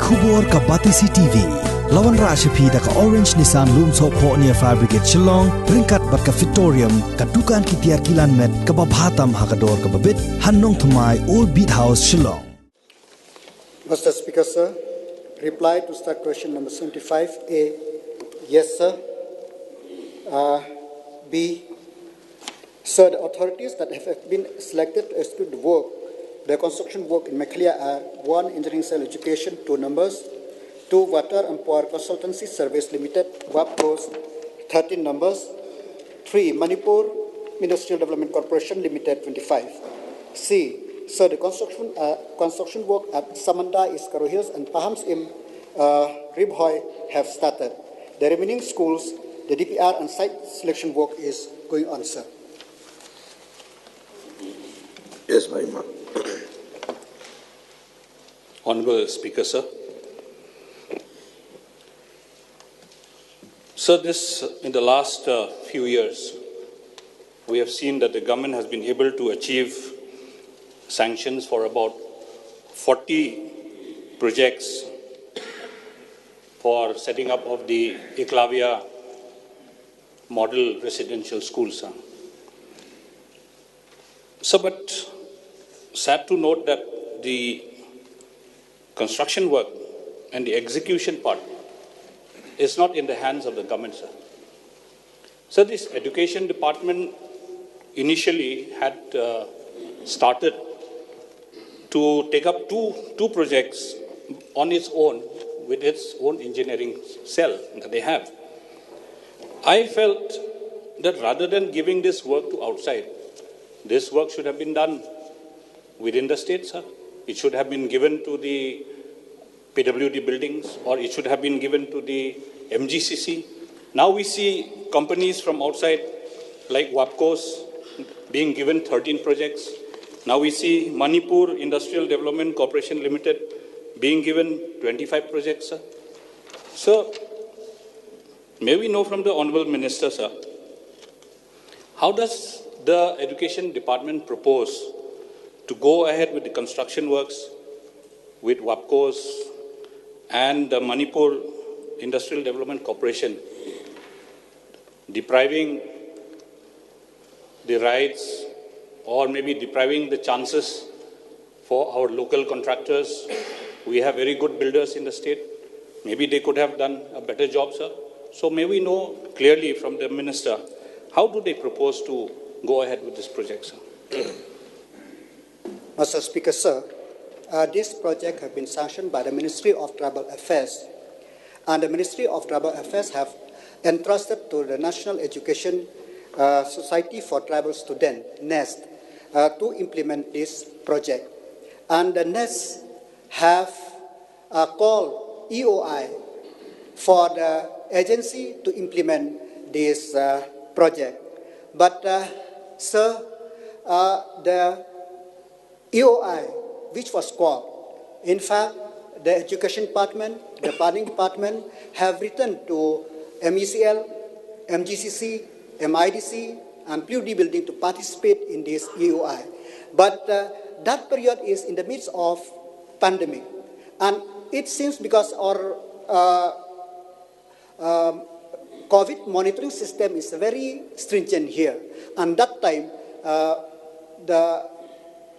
Kubor ka Batisi TV. Lawan Rashapi da ka Orange Nissan Loom So Po near Fabricate Shillong, Ringkat bat ka Victorium, ka Dukan ki Tiar Kilan Met, ka Babhatam Hakador ka Babit, Hanong Thumai Old Beat House Shillong. Mr. Speaker, sir, reply to start question number 75A, yes, sir. B, sir, the authorities that have been selected to execute the construction work in Meghalaya are 1. Engineering Cell Education, 2 numbers, 2. Water and Power Consultancy Service Limited, WAPCOS, 13 numbers, 3. Manipur Industrial Development Corporation Limited, 25. C, sir, the construction work at Samanda, Iskaro Hills and Pahams in Ribhoi have started. The remaining schools, the DPR and site selection work is going on, sir. Yes, my man. Honorable Speaker, sir. Sir, in the last few years, we have seen that the government has been able to achieve sanctions for about 40 projects for setting up of the Eklavya model residential schools. So, but sad to note that the construction work and the execution part is not in the hands of the government, sir. So this education department initially had started to take up two projects on its own with its own engineering cell that they have. I felt that rather than giving this work to outside, this work should have been done within the state, sir. It should have been given to the PWD buildings, or it should have been given to the MGCC. Now we see companies from outside like WAPCOS being given 13 projects. Now we see Manipur Industrial Development Corporation Limited being given 25 projects, sir. So, may we know from the Honorable Minister, sir, how does the Education Department propose to go ahead with the construction works with WAPCOS and the Manipur Industrial Development Corporation, depriving the rights or maybe depriving the chances for our local contractors? We have very good builders in the state. Maybe they could have done a better job, sir. So may we know clearly from the Minister, how do they propose to go ahead with this project, sir? Mr. Speaker, sir, this project has been sanctioned by the Ministry of Tribal Affairs, and the Ministry of Tribal Affairs have entrusted to the National Education Society for Tribal Students, NEST, to implement this project. And the NEST have called EOI for the agency to implement this project. But, sir, the EOI, which was called, in fact, the Education Department, the Planning Department have written to MECL, MGCC, MIDC, and PWD building to participate in this EOI. But that period is in the midst of pandemic. And it seems because our COVID monitoring system is very stringent here. And that time, the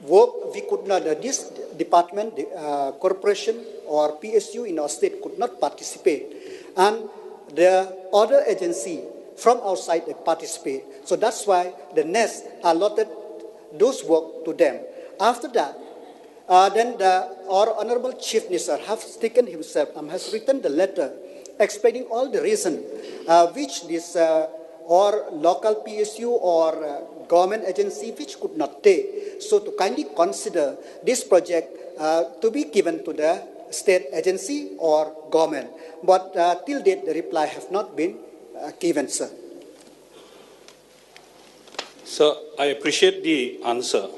work we could not, this department, the corporation or PSU in our state could not participate. And the other agency from outside they participate. So that's why the NEST allotted those work to them. After that, then our Honorable Chief Minister has taken himself and has written the letter explaining all the reason which this or local PSU or government agency which could not take. So to kindly consider this project to be given to the state agency or government. But till date, the reply have not been given, sir. Sir, I appreciate the answer.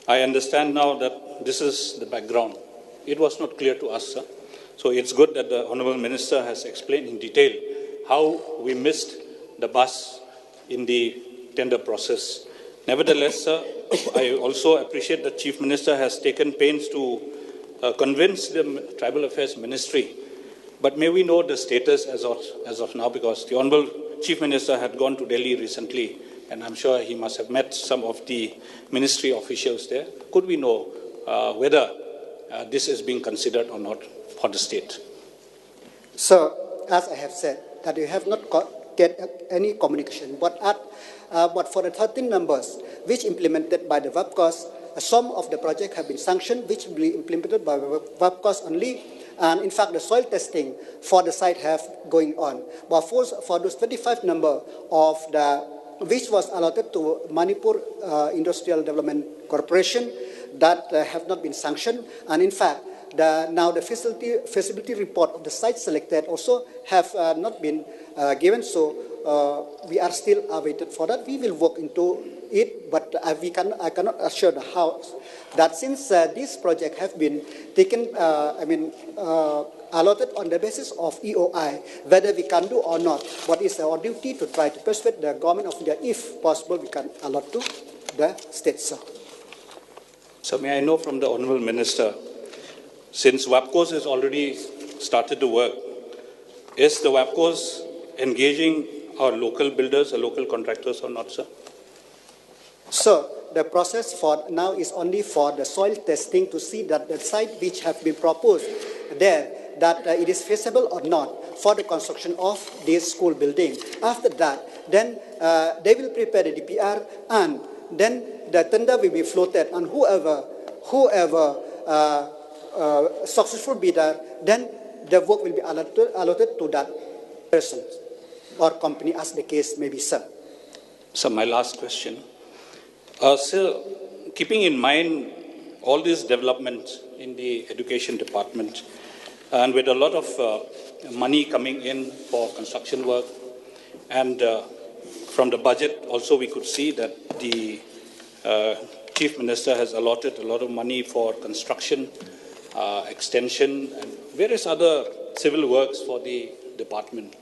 I understand now that this is the background. It was not clear to us, sir. So it's good that the Honorable Minister has explained in detail how we missed the bus in the tender process. Nevertheless, sir, I also appreciate that Chief Minister has taken pains to convince the Tribal Affairs Ministry. But may we know the status as of now, because the Honorable Chief Minister had gone to Delhi recently, and I'm sure he must have met some of the ministry officials there. Could we know whether this is being considered or not for the state? So, as I have said, that we have not get any communication, but for the 13 numbers which implemented by the WAPCOS, some of the projects have been sanctioned, which will be implemented by WAPCOS only, and in fact the soil testing for the site have going on. But for those 25 number of which was allotted to Manipur Industrial Development Corporation, that have not been sanctioned, and in fact now the feasibility report of the site selected also have not been given, so we are still awaited for that. We will work into it, but I cannot assure the House that since this project have been taken, allotted on the basis of EOI, whether we can do or not, what is our duty to try to persuade the government of India, if possible, we can allot to the state, sir. So may I know from the Honourable Minister, since WAPCOS has already started to work, is the WAPCOS engaging our local builders or local contractors or not, sir? So the process for now is only for the soil testing to see that the site which have been proposed there, that it is feasible or not for the construction of this school building. After that, then they will prepare the DPR, and then the tender will be floated, and whoever successful bidder, then the work will be allotted to that person or company, as the case may be, sir. So my last question. Sir, keeping in mind all these developments in the education department, and with a lot of money coming in for construction work, and from the budget also we could see that the Chief Minister has allotted a lot of money for construction, extension, and various other civil works for the department.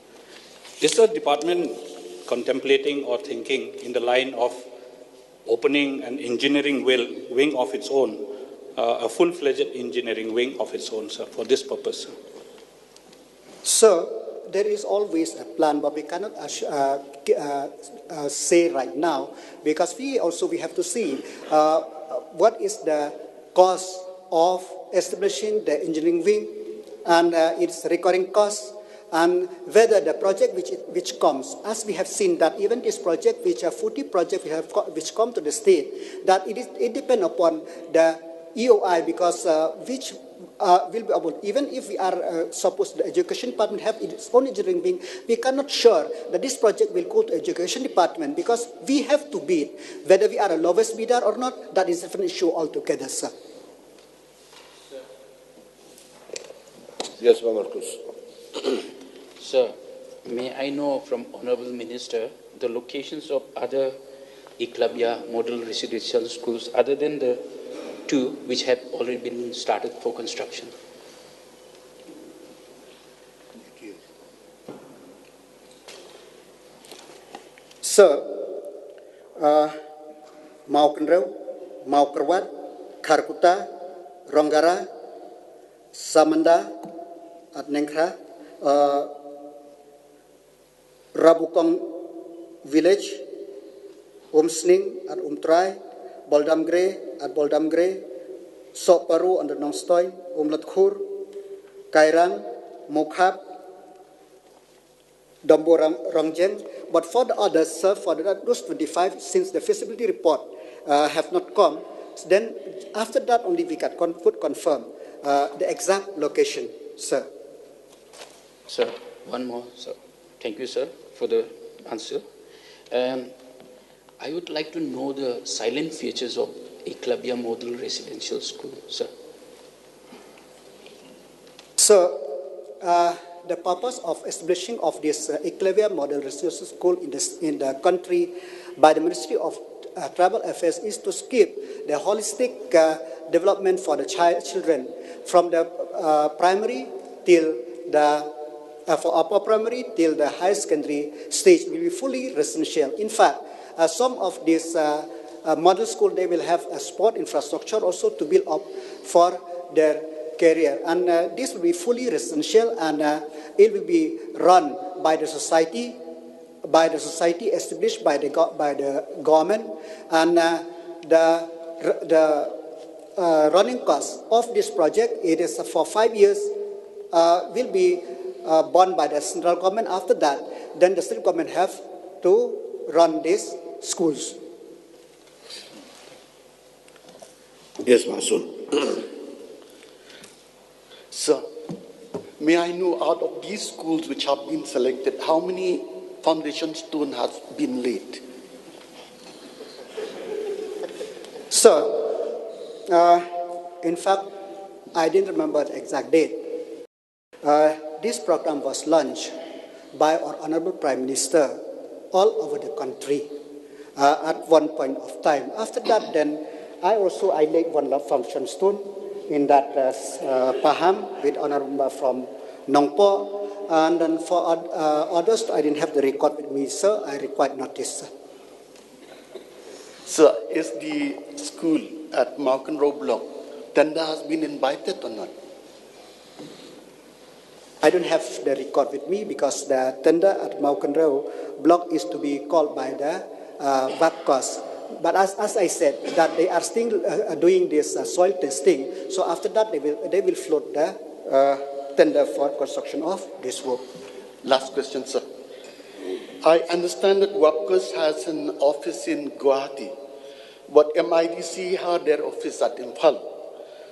Is the department contemplating or thinking in the line of opening an engineering wing of its own, a full-fledged engineering wing of its own, sir, for this purpose? So there is always a plan, but we cannot say right now, because we have to see what is the cost of establishing the engineering wing and its recurring costs, and whether the project which comes, as we have seen that even this project, which are 40 projects which come to the state, that it depends upon the EOI, because which will be able, even if we are supposed the education department have its own engineering wing, we cannot sure that this project will go to education department, because we have to bid. Whether we are a lowest bidder or not, that is a different issue altogether, sir. Yes, Marcus. Sir, may I know from Honorable Minister the locations of other Eklavya model residential schools other than the two which have already been started for construction? Sir, Mawsynram, Mawperwat, Kharkuta, Ronggara, Samanda, at Jingshna, Rabukong village, Umsning at Umtrai, Boldamgre at Boldamgre, Sokparu under Nongstoy, Umlatkhur, Kairang, Mokhap, Dombo Rongjeng. But for the others, sir, for those 25, since the feasibility report have not come, then after that only we can confirm the exact location, sir. Sir, one more, sir. Thank you, sir, for the answer. I would like to know the silent features of Eklavya Model Residential School, sir. So, the purpose of establishing of this Eklavya Model Residential School in the country by the Ministry of Tribal Affairs is to keep the holistic development for the children from the primary till the for upper primary till the higher secondary stage will be fully residential. In fact, some of these model schools, they will have a sport infrastructure also to build up for their career. And this will be fully residential, and it will be run by the society established by the government, and the running cost of this project, it is for 5 years, will be borne by the central government. After that, then the state government have to run these schools. Yes, Masun. Sir, may I know, out of these schools which have been selected, how many foundation stone has been laid? So, in fact, I didn't remember the exact date. This program was launched by our Honorable Prime Minister all over the country at one point of time. After that, then I laid one foundation stone in that Pahang with Honorable from Nongpo, and then for others, I didn't have the record with me, sir. I required notice, sir. Sir, is the school at Mawsynram block tender has been invited or not? I don't have the record with me because the tender at Mawsynram block is to be called by the WAPCOS. But as I said, that they are still doing this soil testing. So after that, they will float the tender for construction of this work. Last question, sir. I understand that WAPCOS has an office in Guwahati, but MIDC had their office at Imphal.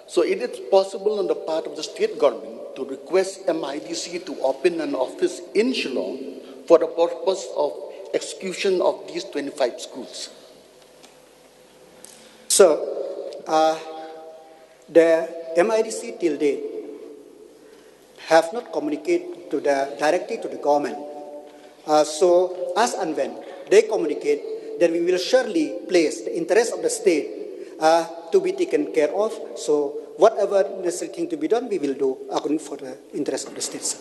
So it is possible on the part of the state government to request MIDC to open an office in Shillong for the purpose of execution of these 25 schools. So, the MIDC till date have not communicated directly to the government. So, as and when they communicate, then we will surely place the interest of the state to be taken care of. So, whatever necessary thing to be done, we will do according for the interest of the state.